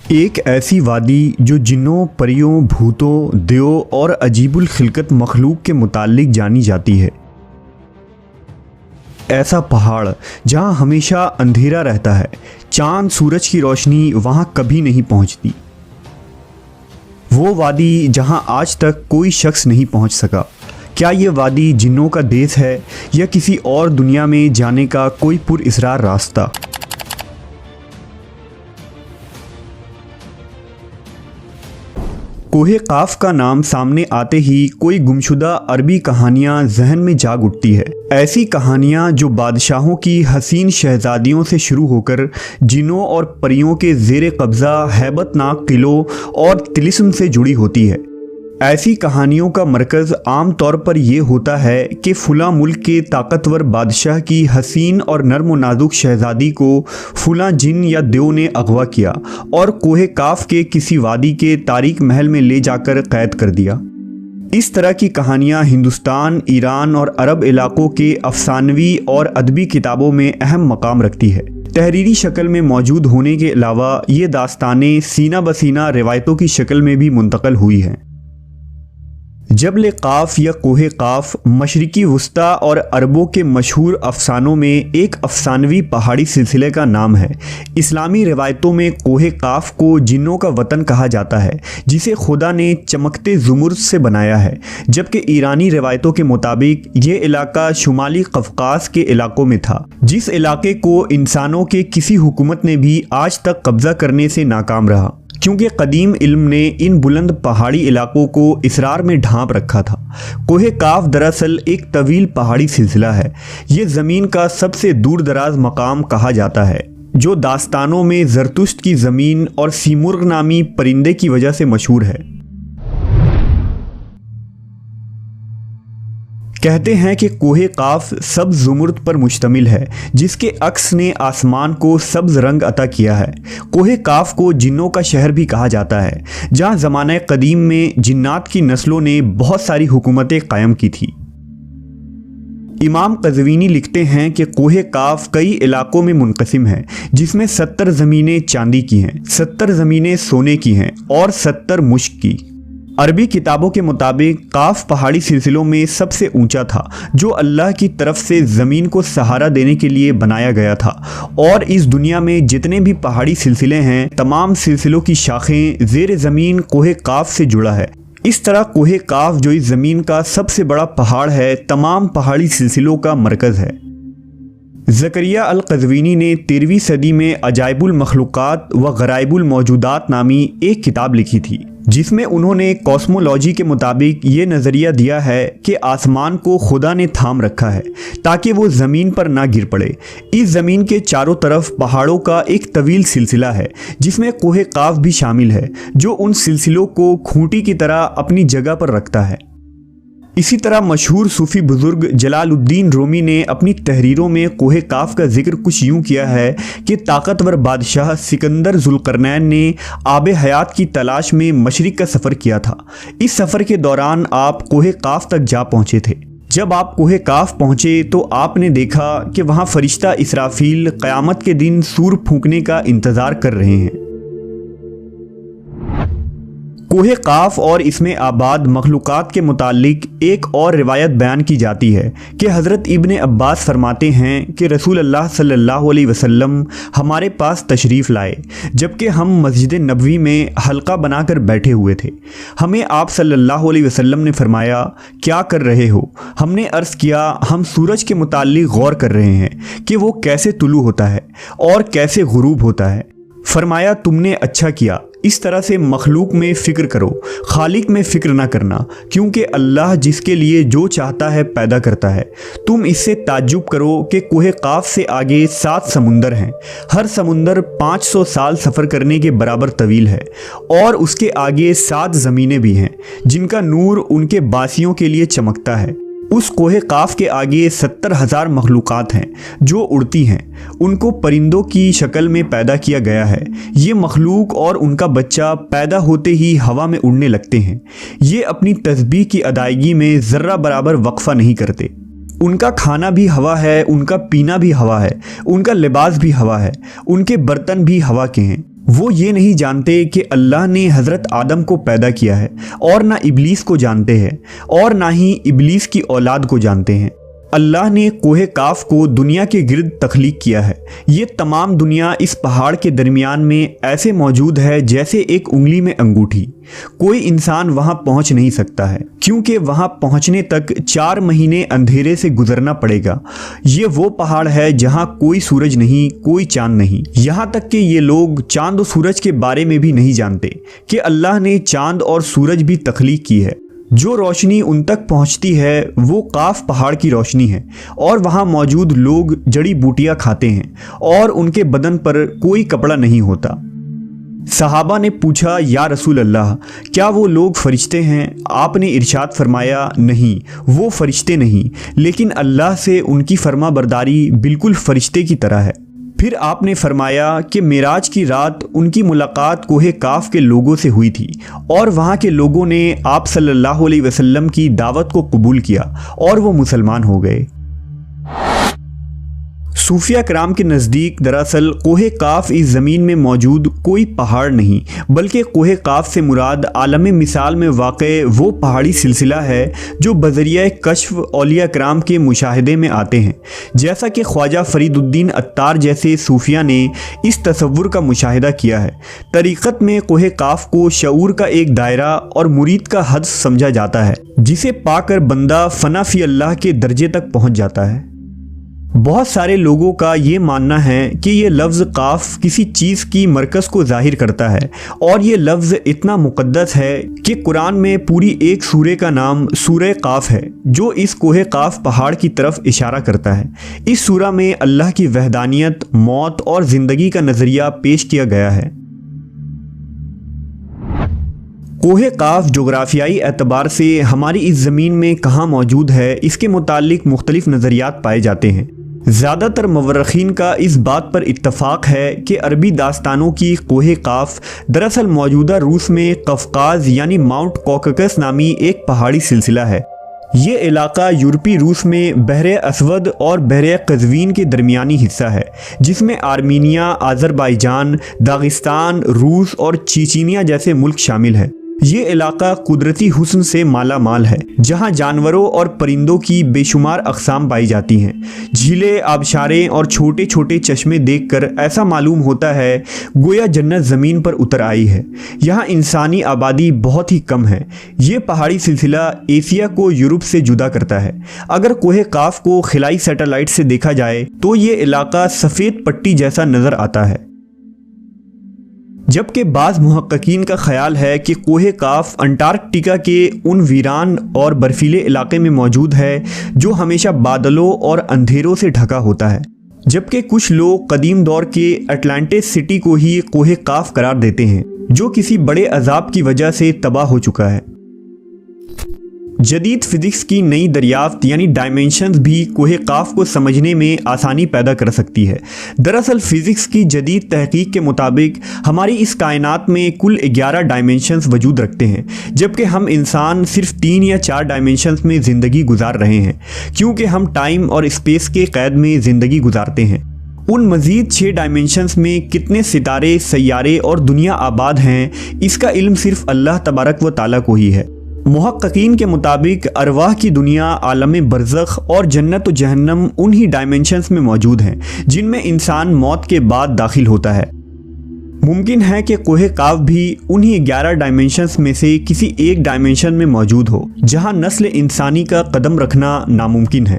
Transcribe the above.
ایک ایسی وادی جو جنوں، پریوں، بھوتوں، دیو اور عجیب الخلقت مخلوق کے متعلق جانی جاتی ہے۔ ایسا پہاڑ جہاں ہمیشہ اندھیرا رہتا ہے، چاند سورج کی روشنی وہاں کبھی نہیں پہنچتی۔ وہ وادی جہاں آج تک کوئی شخص نہیں پہنچ سکا۔ کیا یہ وادی جنوں کا دیس ہے یا کسی اور دنیا میں جانے کا کوئی پر اسرار راستہ؟ کوہ قاف کا نام سامنے آتے ہی کوئی گمشدہ عربی کہانیاں ذہن میں جاگ اٹھتی ہے۔ ایسی کہانیاں جو بادشاہوں کی حسین شہزادیوں سے شروع ہو کر جنوں اور پریوں کے زیر قبضہ ہیبت ناک قلعوں اور طلسم سے جڑی ہوتی ہے۔ ایسی کہانیوں کا مرکز عام طور پر یہ ہوتا ہے کہ فلاں ملک کے طاقتور بادشاہ کی حسین اور نرم و نازک شہزادی کو فلاں جن یا دیو نے اغوا کیا اور کوہ قاف کے کسی وادی کے تاریک محل میں لے جا کر قید کر دیا۔ اس طرح کی کہانیاں ہندوستان، ایران اور عرب علاقوں کے افسانوی اور ادبی کتابوں میں اہم مقام رکھتی ہے۔ تحریری شکل میں موجود ہونے کے علاوہ یہ داستانیں سینہ بسینہ روایتوں کی شکل میں بھی منتقل ہوئی ہیں۔ جبل قاف یا کوہ قاف مشرقی وسطیٰ اور عربوں کے مشہور افسانوں میں ایک افسانوی پہاڑی سلسلے کا نام ہے۔ اسلامی روایتوں میں کوہ قاف کو جنوں کا وطن کہا جاتا ہے جسے خدا نے چمکتے زمرد سے بنایا ہے، جبکہ ایرانی روایتوں کے مطابق یہ علاقہ شمالی قفقاز کے علاقوں میں تھا، جس علاقے کو انسانوں کے کسی حکومت نے بھی آج تک قبضہ کرنے سے ناکام رہا، کیونکہ قدیم علم نے ان بلند پہاڑی علاقوں کو اسرار میں ڈھانپ رکھا تھا۔ کوہ قاف دراصل ایک طویل پہاڑی سلسلہ ہے۔ یہ زمین کا سب سے دور دراز مقام کہا جاتا ہے، جو داستانوں میں زرتشت کی زمین اور سیمرغ نامی پرندے کی وجہ سے مشہور ہے۔ کہتے ہیں کہ کوہ قاف سبز زمرد پر مشتمل ہے، جس کے عکس نے آسمان کو سبز رنگ عطا کیا ہے۔ کوہ قاف کو جنوں کا شہر بھی کہا جاتا ہے، جہاں زمانہ قدیم میں جنات کی نسلوں نے بہت ساری حکومتیں قائم کی تھی۔ امام قزوینی لکھتے ہیں کہ کوہ قاف کئی علاقوں میں منقسم ہے، جس میں 70 زمینیں چاندی کی ہیں، 70 زمینیں سونے کی ہیں اور 70 مشک کی۔ عربی کتابوں کے مطابق قاف پہاڑی سلسلوں میں سب سے اونچا تھا، جو اللہ کی طرف سے زمین کو سہارا دینے کے لیے بنایا گیا تھا، اور اس دنیا میں جتنے بھی پہاڑی سلسلے ہیں، تمام سلسلوں کی شاخیں زیر زمین کوہ قاف سے جڑا ہے۔ اس طرح کوہ قاف جو اس زمین کا سب سے بڑا پہاڑ ہے، تمام پہاڑی سلسلوں کا مرکز ہے۔ زکریا القزوینی نے 13ویں صدی میں عجائب المخلوقات و غرائب الموجودات نامی ایک کتاب لکھی تھی، جس میں انہوں نے کاسمولوجی کے مطابق یہ نظریہ دیا ہے کہ آسمان کو خدا نے تھام رکھا ہے تاکہ وہ زمین پر نہ گر پڑے۔ اس زمین کے چاروں طرف پہاڑوں کا ایک طویل سلسلہ ہے، جس میں کوہ قاف بھی شامل ہے، جو ان سلسلوں کو کھوٹی کی طرح اپنی جگہ پر رکھتا ہے۔ اسی طرح مشہور صوفی بزرگ جلال الدین رومی نے اپنی تحریروں میں کوہ قاف کا ذکر کچھ یوں کیا ہے کہ طاقتور بادشاہ سکندر ذوالقرنین نے آب حیات کی تلاش میں مشرق کا سفر کیا تھا۔ اس سفر کے دوران آپ کوہ قاف تک جا پہنچے تھے۔ جب آپ کوہ قاف پہنچے تو آپ نے دیکھا کہ وہاں فرشتہ اسرافیل قیامت کے دن سور پھونکنے کا انتظار کر رہے ہیں۔ کوہ قاف اور اس میں آباد مخلوقات کے متعلق ایک اور روایت بیان کی جاتی ہے کہ حضرت ابن عباس فرماتے ہیں کہ رسول اللہ صلی اللہ علیہ وسلم ہمارے پاس تشریف لائے جبکہ ہم مسجد نبوی میں حلقہ بنا کر بیٹھے ہوئے تھے۔ ہمیں آپ صلی اللہ علیہ وسلم نے فرمایا، کیا کر رہے ہو؟ ہم نے عرض کیا، ہم سورج کے متعلق غور کر رہے ہیں کہ وہ کیسے طلوع ہوتا ہے اور کیسے غروب ہوتا ہے۔ فرمایا، تم نے اچھا کیا، اس طرح سے مخلوق میں فکر کرو، خالق میں فکر نہ کرنا، کیونکہ اللہ جس کے لیے جو چاہتا ہے پیدا کرتا ہے۔ تم اس سے تعجب کرو کہ کوہ قاف سے آگے 7 سمندر ہیں، ہر سمندر 500 سال سفر کرنے کے برابر طویل ہے، اور اس کے آگے 7 زمینیں بھی ہیں جن کا نور ان کے باسیوں کے لیے چمکتا ہے۔ اس کوہ قاف کے آگے 70,000 مخلوقات ہیں جو اڑتی ہیں، ان کو پرندوں کی شکل میں پیدا کیا گیا ہے۔ یہ مخلوق اور ان کا بچہ پیدا ہوتے ہی ہوا میں اڑنے لگتے ہیں۔ یہ اپنی تسبیح کی ادائیگی میں ذرہ برابر وقفہ نہیں کرتے۔ ان کا کھانا بھی ہوا ہے، ان کا پینا بھی ہوا ہے، ان کا لباس بھی ہوا ہے، ان کے برتن بھی ہوا کے ہیں۔ وہ یہ نہیں جانتے کہ اللہ نے حضرت آدم کو پیدا کیا ہے اور نہ ابلیس کو جانتے ہیں اور نہ ہی ابلیس کی اولاد کو جانتے ہیں۔ اللہ نے کوہ کاف کو دنیا کے گرد تخلیق کیا ہے۔ یہ تمام دنیا اس پہاڑ کے درمیان میں ایسے موجود ہے جیسے ایک انگلی میں انگوٹھی۔ کوئی انسان وہاں پہنچ نہیں سکتا ہے کیونکہ وہاں پہنچنے تک 4 مہینے اندھیرے سے گزرنا پڑے گا۔ یہ وہ پہاڑ ہے جہاں کوئی سورج نہیں، کوئی چاند نہیں، یہاں تک کہ یہ لوگ چاند و سورج کے بارے میں بھی نہیں جانتے کہ اللہ نے چاند اور سورج بھی تخلیق کی ہے۔ جو روشنی ان تک پہنچتی ہے وہ کاف پہاڑ کی روشنی ہے، اور وہاں موجود لوگ جڑی بوٹیاں کھاتے ہیں اور ان کے بدن پر کوئی کپڑا نہیں ہوتا۔ صحابہ نے پوچھا، یا رسول اللہ، کیا وہ لوگ فرشتے ہیں؟ آپ نے ارشاد فرمایا، نہیں، وہ فرشتے نہیں، لیکن اللہ سے ان کی فرما برداری بالکل فرشتے کی طرح ہے۔ پھر آپ نے فرمایا کہ معراج کی رات ان کی ملاقات کوہ کاف کے لوگوں سے ہوئی تھی، اور وہاں کے لوگوں نے آپ صلی اللہ علیہ وسلم کی دعوت کو قبول کیا اور وہ مسلمان ہو گئے۔ صوفیہ کرام کے نزدیک دراصل کوہ کاف اس زمین میں موجود کوئی پہاڑ نہیں، بلکہ کوہ کاف سے مراد عالم مثال میں واقع وہ پہاڑی سلسلہ ہے جو بذریعہ کشف اولیاء کرام کے مشاہدے میں آتے ہیں، جیسا کہ خواجہ فرید الدین عطار جیسے صوفیہ نے اس تصور کا مشاہدہ کیا ہے۔ طریقت میں کوہ کاف کو شعور کا ایک دائرہ اور مرید کا حد سمجھا جاتا ہے، جسے پا کر بندہ فنا فی اللہ کے درجے تک پہنچ جاتا ہے۔ بہت سارے لوگوں کا یہ ماننا ہے کہ یہ لفظ کاف کسی چیز کی مرکز کو ظاہر کرتا ہے، اور یہ لفظ اتنا مقدس ہے کہ قرآن میں پوری ایک سورہ کا نام سورہ قاف ہے جو اس کوہ کاف پہاڑ کی طرف اشارہ کرتا ہے۔ اس سورہ میں اللہ کی وحدانیت، موت اور زندگی کا نظریہ پیش کیا گیا ہے۔ کوہ کاف جغرافیائی اعتبار سے ہماری اس زمین میں کہاں موجود ہے، اس کے متعلق مختلف نظریات پائے جاتے ہیں۔ زیادہ تر مورخین کا اس بات پر اتفاق ہے کہ عربی داستانوں کی کوہ کاف دراصل موجودہ روس میں قفقاز یعنی ماؤنٹ کوککس نامی ایک پہاڑی سلسلہ ہے۔ یہ علاقہ یورپی روس میں بحر اسود اور بحر قزوین کے درمیانی حصہ ہے، جس میں آرمینیا، آذربائیجان، داغستان، روس اور چیچینیا جیسے ملک شامل ہیں۔ یہ علاقہ قدرتی حسن سے مالا مال ہے، جہاں جانوروں اور پرندوں کی بے شمار اقسام پائی جاتی ہیں۔ جھیلیں، آبشاریں اور چھوٹے چھوٹے چشمے دیکھ کر ایسا معلوم ہوتا ہے گویا جنت زمین پر اتر آئی ہے۔ یہاں انسانی آبادی بہت ہی کم ہے۔ یہ پہاڑی سلسلہ ایشیا کو یورپ سے جدا کرتا ہے۔ اگر کوہ کاف کو خلائی سیٹلائٹ سے دیکھا جائے تو یہ علاقہ سفید پٹی جیسا نظر آتا ہے، جبکہ بعض محققین کا خیال ہے کہ کوہ کاف انٹارکٹیکا کے ان ویران اور برفیلے علاقے میں موجود ہے جو ہمیشہ بادلوں اور اندھیروں سے ڈھکا ہوتا ہے، جبکہ کچھ لوگ قدیم دور کے اٹلانٹس سٹی کو ہی کوہ کاف قرار دیتے ہیں جو کسی بڑے عذاب کی وجہ سے تباہ ہو چکا ہے۔ جدید فزکس کی نئی دریافت یعنی ڈائمینشنز بھی کوہ کاف کو سمجھنے میں آسانی پیدا کر سکتی ہے۔ دراصل فزکس کی جدید تحقیق کے مطابق ہماری اس کائنات میں کل 11 ڈائمینشنز وجود رکھتے ہیں، جبکہ ہم انسان صرف 3 یا 4 ڈائمینشنز میں زندگی گزار رہے ہیں، کیونکہ ہم ٹائم اور اسپیس کے قید میں زندگی گزارتے ہیں۔ ان مزید 6 ڈائمینشنز میں کتنے ستارے، سیارے اور دنیا آباد ہیں، اس کا علم صرف اللہ تبارک و تعالیٰ کو ہی ہے۔ محققین کے مطابق ارواح کی دنیا، عالم برزخ اور جنت و جہنم انہی ڈائمینشنز میں موجود ہیں جن میں انسان موت کے بعد داخل ہوتا ہے۔ ممکن ہے کہ کوہ کاف بھی انہی 11 ڈائمینشنز میں سے کسی ایک ڈائمینشن میں موجود ہو جہاں نسل انسانی کا قدم رکھنا ناممکن ہے۔